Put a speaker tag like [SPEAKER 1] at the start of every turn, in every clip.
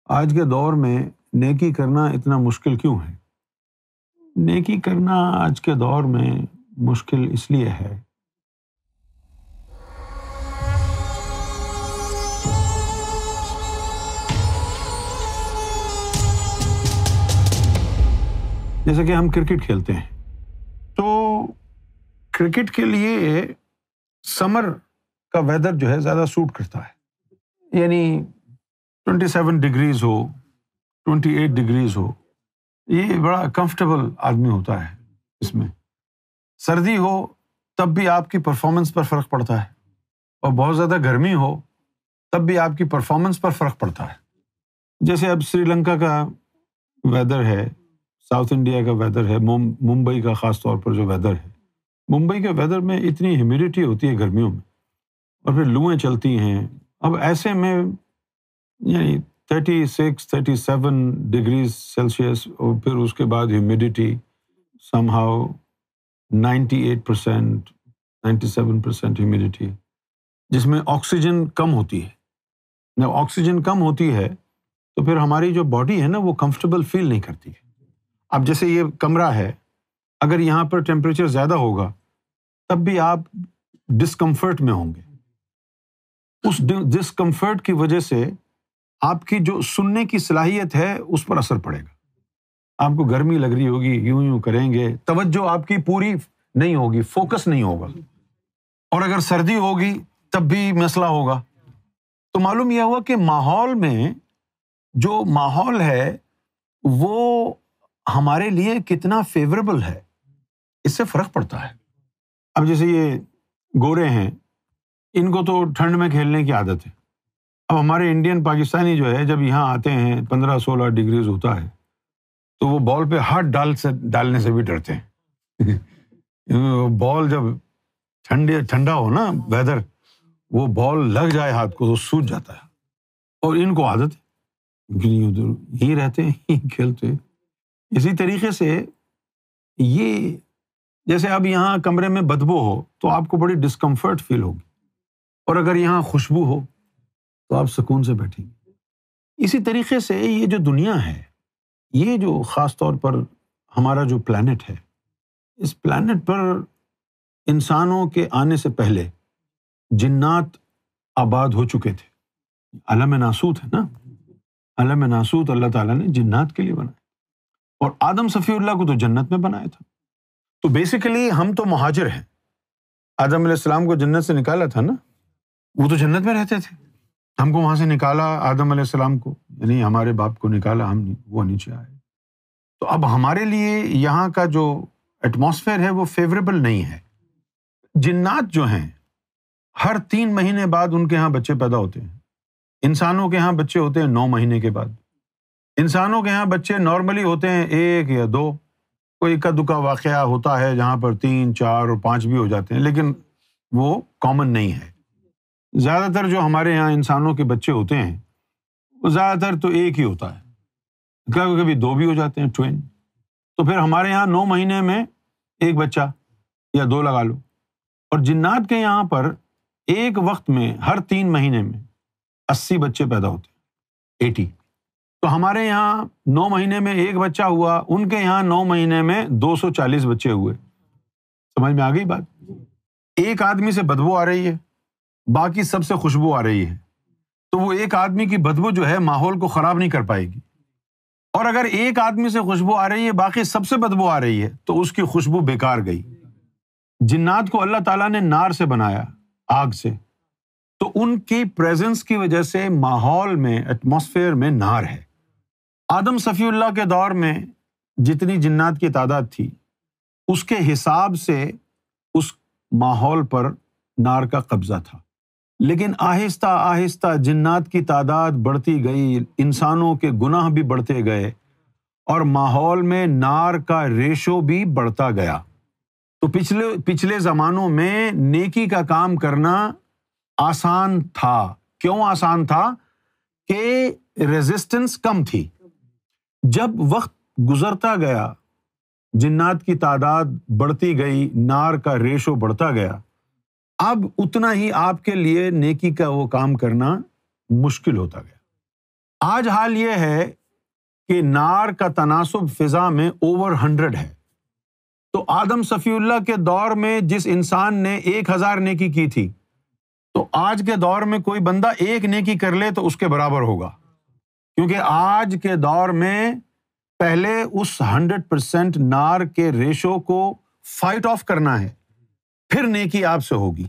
[SPEAKER 1] آج کے دور میں نیکی کرنا اتنا مشکل کیوں ہے؟ نیکی کرنا آج کے دور میں مشکل اس لیے ہے جیسے کہ ہم کرکٹ کھیلتے ہیں تو کرکٹ کے لیے سمر کا ویدر جو ہے زیادہ سوٹ کرتا ہے، یعنی 27 ڈگریز ہو، 28 ڈگریز ہو، یہ بڑا کمفرٹیبل آدمی ہوتا ہے اس میں۔ سردی ہو تب بھی آپ کی پرفارمنس پر فرق پڑتا ہے، اور بہت زیادہ گرمی ہو تب بھی آپ کی پرفارمنس پر فرق پڑتا ہے۔ جیسے اب سری لنکا کا ویدر ہے، ساؤتھ انڈیا کا ویدر ہے، ممبئی کا خاص طور پر جو ویدر ہے، ممبئی کے ویدر میں اتنی ہیومیڈیٹی ہوتی ہے گرمیوں میں، اور پھر لوئیں چلتی ہیں۔ اب ایسے میں یعنی 36 37 ڈگریز سیلسیس، اور پھر اس کے بعد ہیومیڈیٹی سم ہاؤ 98% 97% ہیومیڈیٹی، جس میں آکسیجن کم ہوتی ہے۔ جب آکسیجن کم ہوتی ہے تو پھر ہماری جو باڈی ہے نا وہ کمفرٹیبل فیل نہیں کرتی ہے۔ اب جیسے یہ کمرہ ہے، اگر یہاں پر ٹیمپریچر زیادہ ہوگا تب بھی آپ ڈسکمفرٹ میں ہوں گے۔ اس ڈسکمفرٹ کی وجہ سے آپ کی جو سننے کی صلاحیت ہے اس پر اثر پڑے گا۔ آپ کو گرمی لگ رہی ہوگی، یوں کریں گے، توجہ آپ کی پوری نہیں ہوگی، فوکس نہیں ہوگا۔ اور اگر سردی ہوگی تب بھی مسئلہ ہوگا۔ تو معلوم یہ ہوا کہ ماحول میں جو ماحول ہے وہ ہمارے لیے کتنا فیوریبل ہے، اس سے فرق پڑتا ہے۔ اب جیسے یہ گورے ہیں، ان کو تو ٹھنڈ میں کھیلنے کی عادت ہے۔ اب ہمارے انڈین پاکستانی جو ہے جب یہاں آتے ہیں 15-16 ڈگریز ہوتا ہے تو وہ بال پہ ہاتھ ڈالنے سے بھی ڈرتے ہیں۔ بال جب ٹھنڈا ہو نا ویدر، وہ بال لگ جائے ہاتھ کو تو سوج جاتا ہے، اور ان کو عادت ہے، یہی رہتے ہیں، یہی کھیلتے ہیں۔ اسی طریقے سے یہ جیسے اب یہاں کمرے میں بدبو ہو تو آپ کو بڑی ڈسکمفرٹ فیل ہوگی، اور اگر یہاں خوشبو ہو تو آپ سکون سے بیٹھیں گے۔ اسی طریقے سے یہ جو دنیا ہے، یہ جو خاص طور پر ہمارا جو پلانٹ ہے، اس پلانٹ پر انسانوں کے آنے سے پہلے جنات آباد ہو چکے تھے۔ عالم ناسوت ہے نا، عالم ناسوت اللہ تعالیٰ نے جنات کے لیے بنایا، اور آدم صفی اللہ کو تو جنت میں بنایا تھا۔ تو بیسیکلی ہم تو مہاجر ہیں۔ آدم علیہ السلام کو جنت سے نکالا تھا نا، وہ تو جنت میں رہتے تھے، ہم کو وہاں سے نکالا، آدم علیہ السلام کو، یعنی ہمارے باپ کو نکالا، وہ نیچے آئے۔ تو اب ہمارے لیے یہاں کا جو ایٹماسفیئر ہے وہ فیوریبل نہیں ہے۔ جنات جو ہیں ہر 3 مہینے بعد ان کے ہاں بچے پیدا ہوتے ہیں۔ انسانوں کے ہاں بچے ہوتے ہیں 9 مہینے کے بعد۔ انسانوں کے ہاں بچے نارملی ہوتے ہیں 1 یا 2، کوئی اکا دکا واقعہ ہوتا ہے جہاں پر 3 4 اور 5 بھی ہو جاتے ہیں، لیکن وہ کامن نہیں ہے۔ زیادہ تر جو ہمارے یہاں انسانوں کے بچے ہوتے ہیں وہ زیادہ تر تو 1 ہی ہوتا ہے، کبھی کبھی 2 بھی ہو جاتے ہیں، ٹوین۔ تو پھر ہمارے یہاں 9 مہینے میں 1 بچہ یا 2 لگا لو، اور جنات کے یہاں پر ایک وقت میں ہر 3 مہینے میں 80 بچے پیدا ہوتے ہیں، 80۔ تو ہمارے یہاں 9 مہینے میں 1 بچہ ہوا، ان کے یہاں 9 مہینے میں 240 بچے ہوئے۔ سمجھ میں آ گئی بات؟ ایک آدمی سے بدبو آ رہی ہے، باقی سب سے خوشبو آ رہی ہے، تو وہ ایک آدمی کی بدبو جو ہے ماحول کو خراب نہیں کر پائے گی۔ اور اگر ایک آدمی سے خوشبو آ رہی ہے، باقی سب سے بدبو آ رہی ہے، تو اس کی خوشبو بیکار گئی۔ جنات کو اللہ تعالیٰ نے نار سے بنایا، آگ سے، تو ان کی پریزنس کی وجہ سے ماحول میں، ایٹماسفیئر میں نار ہے۔ آدم صفی اللہ کے دور میں جتنی جنات کی تعداد تھی، اس کے حساب سے اس ماحول پر نار کا قبضہ تھا، لیکن آہستہ آہستہ جنات کی تعداد بڑھتی گئی، انسانوں کے گناہ بھی بڑھتے گئے، اور ماحول میں نار کا ریشو بھی بڑھتا گیا۔ تو پچھلے زمانوں میں نیکی کا کام کرنا آسان تھا۔ کیوں آسان تھا؟ کہ ریزسٹنس کم تھی۔ جب وقت گزرتا گیا، جنات کی تعداد بڑھتی گئی، نار کا ریشو بڑھتا گیا، اب اتنا ہی آپ کے لیے نیکی کا وہ کام کرنا مشکل ہوتا گیا۔ آج حال یہ ہے کہ نار کا تناسب فضا میں اوور 100 ہے. تو آدم صفی اللہ کے دور میں جس انسان نے 1000 نیکی کی تھی، تو آج کے دور میں کوئی بندہ 1 نیکی کر لے تو اس کے برابر ہوگا. کیونکہ آج کے دور میں پہلے اس 100% نار کے ریشو کو فائٹ آف کرنا ہے، پھر نیکی آپ سے ہوگی.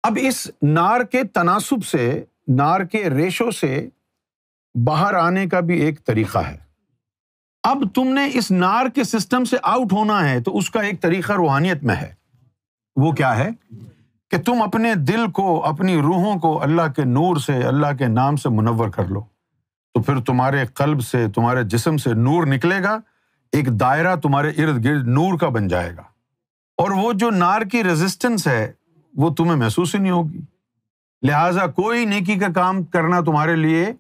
[SPEAKER 1] اب اس نار کے تناسب سے، نار کے ریشو سے باہر آنے کا بھی ایک طریقہ ہے. اب تم نے اس نار کے سسٹم سے آؤٹ ہونا ہے تو اس کا ایک طریقہ روحانیت میں ہے. وہ کیا ہے؟ کہ تم اپنے دل کو، اپنی روحوں کو اللہ کے نور سے، اللہ کے نام سے منور کر لو، تو پھر تمہارے قلب سے، تمہارے جسم سے نور نکلے گا، ایک دائرہ تمہارے ارد گرد نور کا بن جائے گا، اور وہ جو نار کی ریزسٹنس ہے وہ تمہیں محسوس ہی نہیں ہوگی. لہٰذا کوئی نیکی کا کام کرنا تمہارے لیے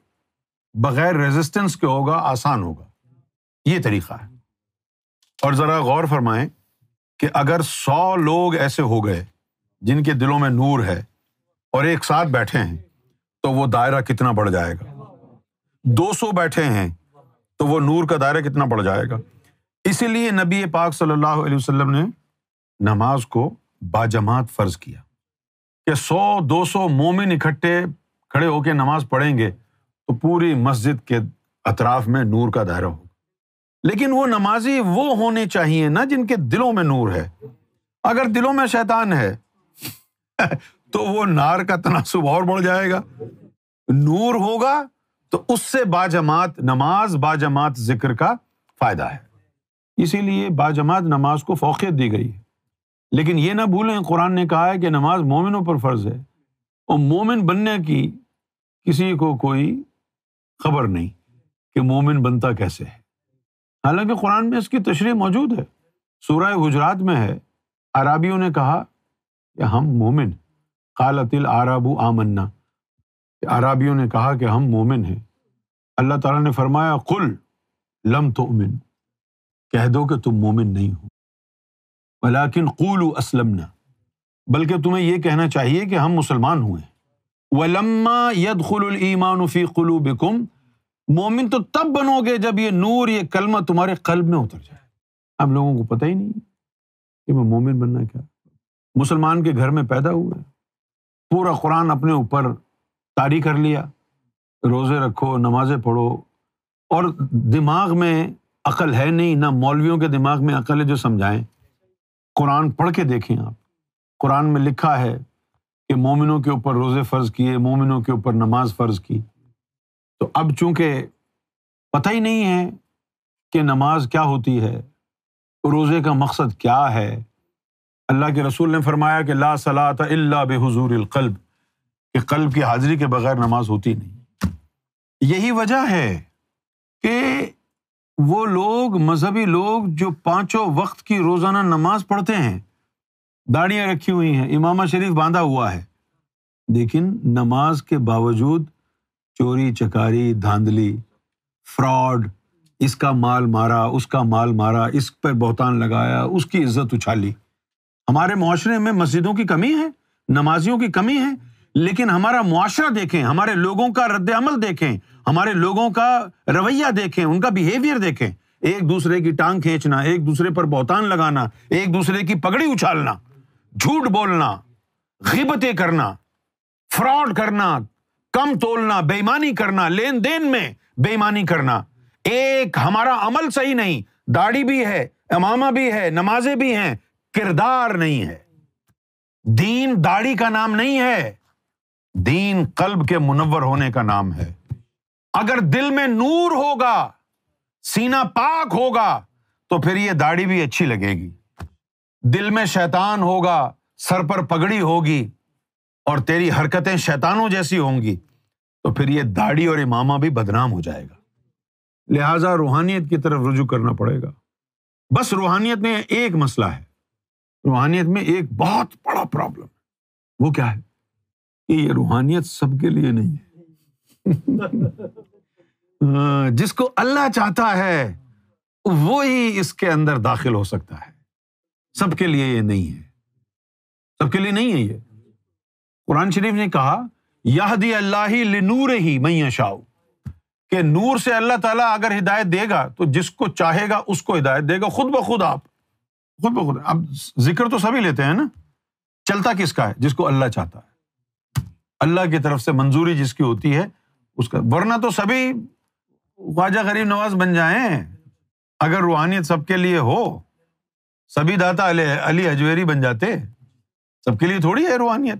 [SPEAKER 1] بغیر ریزسٹنس کے ہوگا، آسان ہوگا. یہ طریقہ ہے. اور ذرا غور فرمائیں کہ اگر 100 لوگ ایسے ہو گئے جن کے دلوں میں نور ہے اور ایک ساتھ بیٹھے ہیں تو وہ دائرہ کتنا بڑھ جائے گا. 200 بیٹھے ہیں تو وہ نور کا دائرہ کتنا بڑھ جائے گا. اسی لیے نبی پاک صلی اللہ علیہ وسلم نے نماز کو باجماعت فرض کیا کہ 100-200 مومن اکٹھے کھڑے ہو کے نماز پڑھیں گے تو پوری مسجد کے اطراف میں نور کا دائرہ ہوگا. لیکن وہ نمازی وہ ہونے چاہیے نا جن کے دلوں میں نور ہے. اگر دلوں میں شیطان ہے تو وہ نار کا تناسب اور بڑھ جائے گا. نور ہوگا تو اس سے باجماعت نماز، باجماعت ذکر کا فائدہ ہے. اسی لیے باجماعت نماز کو فوقیت دی گئی ہے. لیکن یہ نہ بھولیں قرآن نے کہا ہے کہ نماز مومنوں پر فرض ہے، اور مومن بننے کی کسی کو کوئی خبر نہیں کہ مومن بنتا کیسے ہے. حالانکہ قرآن میں اس کی تشریح موجود ہے. سورہ حجرات میں ہے، اعرابیوں نے کہا کہ ہم مومن، قالت الاعراب آمنا، اعرابیوں نے کہا کہ ہم مومن ہیں. اللہ تعالیٰ نے فرمایا قل لم تؤمن، کہہ دو کہ تم مومن نہیں ہو، ولیکن قولوا اسلمنا، بلکہ تمہیں یہ کہنا چاہیے کہ ہم مسلمان ہوئے. ولما يدخل الایمان فی قلوبکم، مومن تو تب بنو گے جب یہ نور، یہ کلمہ تمہارے قلب میں اتر جائے. اب لوگوں کو پتہ ہی نہیں کہ میں مومن بننا کیا. مسلمان کے گھر میں پیدا ہوئے، پورا قرآن اپنے اوپر طاری کر لیا، روزے رکھو، نمازیں پڑھو، اور دماغ میں عقل ہے نہیں، نہ مولویوں کے دماغ میں عقل ہے جو سمجھائیں. قرآن پڑھ کے دیکھیں آپ، قرآن میں لکھا ہے کہ مومنوں کے اوپر روزے فرض کیے، مومنوں کے اوپر نماز فرض کی. تو اب چونکہ پتہ ہی نہیں ہے کہ نماز کیا ہوتی ہے، روزے کا مقصد کیا ہے. اللہ کے رسول نے فرمایا کہ لا صلاۃ الا بحضور القلب، کہ قلب کی حاضری کے بغیر نماز ہوتی نہیں. یہی وجہ ہے کہ وہ لوگ، مذہبی لوگ جو 5 وقت کی روزانہ نماز پڑھتے ہیں، داڑیاں رکھی ہوئی ہیں، امامہ شریف باندھا ہوا ہے، لیکن نماز کے باوجود چوری چکاری، دھاندلی، فراڈ، اس کا مال مارا، اس کا مال مارا، اس پر بہتان لگایا، اس کی عزت اچھالی. ہمارے معاشرے میں مسجدوں کی کمی ہے، نمازیوں کی کمی ہے، لیکن ہمارا معاشرہ دیکھیں، ہمارے لوگوں کا رد عمل دیکھیں، ہمارے لوگوں کا رویہ دیکھیں، ان کا بیہیویئر دیکھیں. ایک دوسرے کی ٹانگ کھینچنا، ایک دوسرے پر بہتان لگانا، ایک دوسرے کی پگڑی اچھالنا، جھوٹ بولنا، غیبتیں کرنا، فراڈ کرنا، کم تولنا، بے ایمانی کرنا، لین دین میں بے ایمانی کرنا. ایک ہمارا عمل صحیح نہیں، داڑھی بھی ہے، امامہ بھی ہے، نمازیں بھی ہیں، کردار نہیں ہے. دین داڑھی کا نام نہیں ہے، دین قلب کے منور ہونے کا نام ہے. اگر دل میں نور ہوگا، سینہ پاک ہوگا، تو پھر یہ داڑھی بھی اچھی لگے گی. دل میں شیطان ہوگا، سر پر پگڑی ہوگی، اور تیری حرکتیں شیطانوں جیسی ہوں گی، تو پھر یہ داڑھی اور امامہ بھی بدنام ہو جائے گا. لہٰذا روحانیت کی طرف رجوع کرنا پڑے گا. بس روحانیت میں ایک مسئلہ ہے، روحانیت میں ایک بہت بڑا پرابلم ہے. وہ کیا ہے؟ کہ یہ روحانیت سب کے لیے نہیں ہے. جس کو اللہ چاہتا ہے وہی اس کے اندر داخل ہو سکتا ہے. سب کے لیے یہ نہیں ہے، سب کے لیے نہیں ہے. یہ قرآن شریف نے کہا یہدی اللہ لنورہ من یشاء، کہ نور سے اللہ تعالیٰ اگر ہدایت دے گا تو جس کو چاہے گا اس کو ہدایت دے گا خود بخود. آپ خود بخود. اب ذکر تو سبھی لیتے ہیں نا, چلتا کس کا ہے؟ جس کو اللہ چاہتا ہے, اللہ کی طرف سے منظوری جس کی ہوتی ہے اس کا. ورنہ تو سبھی خواجہ غریب نواز بن جائیں اگر روحانیت سب کے لیے ہو. سبھی داتا علی حجویری بن جاتے. سب کے لیے تھوڑی ہے روحانیت.